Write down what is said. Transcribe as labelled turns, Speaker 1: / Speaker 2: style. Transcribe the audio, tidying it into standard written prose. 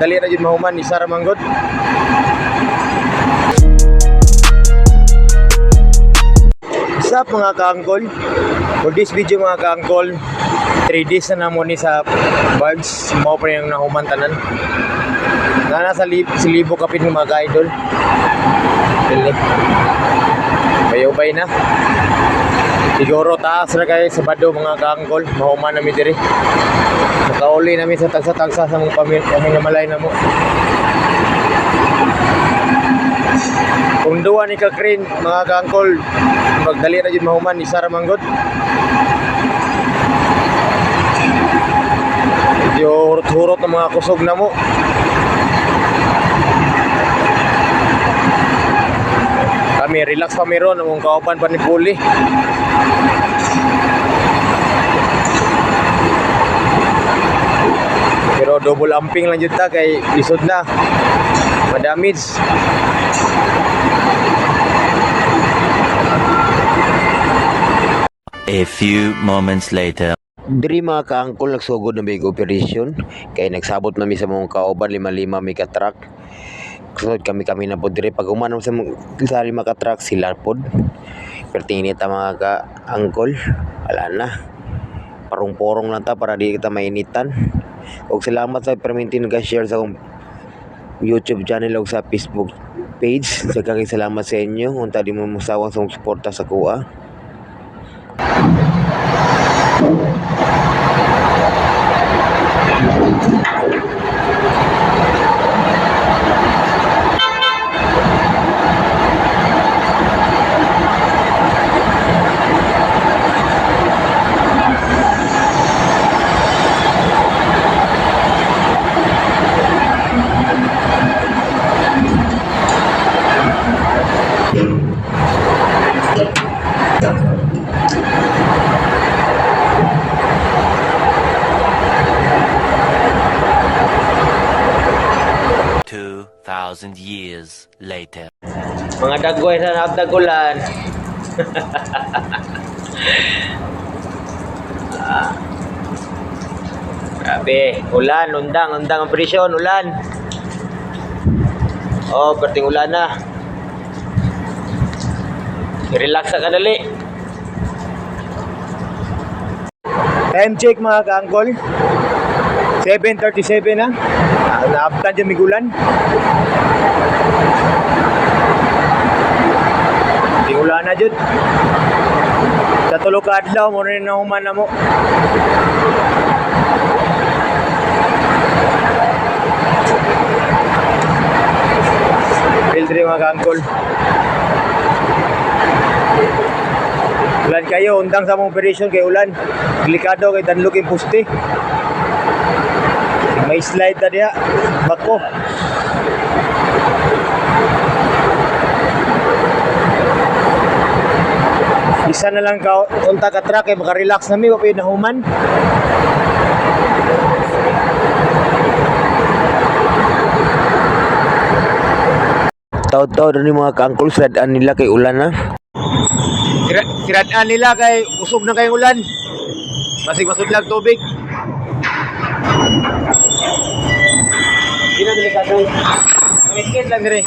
Speaker 1: magdali na jud mahuman isa ra manggod. What's up mga kaangkol? For this video mga kaangkol, 3 days na namo ni sa bugs. Mao pa yung nahuman tanan. Nasa libo kapit ng mga ka-idol. Dili. Bayobay na. Siguro taas na kayo sa bado mga kaangkol. Mahuman namin diri. Nakauli namin sa tagsa-tagsa sa mga pamilya na mo. Kung duwa ni ka-crane mga kaangkol, magdali na dyan mahuman isa ra manggod. Medyo hurot-hurot ng mga kusog na mo. Kami relax pa meron ang kauban pa ni Puli. Pero double amping lang jud ta kay isod na. Madamage.
Speaker 2: A few moments later.
Speaker 1: Diri mga kaangkol nagsugod ng big operation kay nagsabot na mi sa mga kauban 5 mega truck. Kusod kami na po diri pag umanong sa 5 ka truck sila pod. Pertinit ta mga kaangkol. Wala na. Parong-porong lang ta para di kita mainitan. Og salamat sa permintin nag-share sa akong YouTube channel o sa Facebook page. Daghang salamat sa inyo. Unta di mo musawang sa suporta sa kuha.
Speaker 2: Thousand years later.
Speaker 1: Mga dagway sa nagdagulan. Grabe, ulan, undang ang presyon, ulan. Oh, perting ulan na. I-relax ka dali. Time check mga kaangkol. 7:37 na. Naabtan dyan migulan. Di ulan na dyan. Sa tulog ka adlaw, mo rin na human na mo. Pildri mga kaangkol. Ulan kayo, undang sa mong operation kay ulan. Delikado kay danlog yung puste. May slide na diya. Bako. Isa na lang ka unta ka truck eh maka-relax na mi wa pay nahuman. Taw-taw ni mga kaangkol siradaan nila kay ulan na. Siradaan nila kay usog na kay ulan. Basig masudlag tubig. Hindi na delikado. Ang iskit lang dire.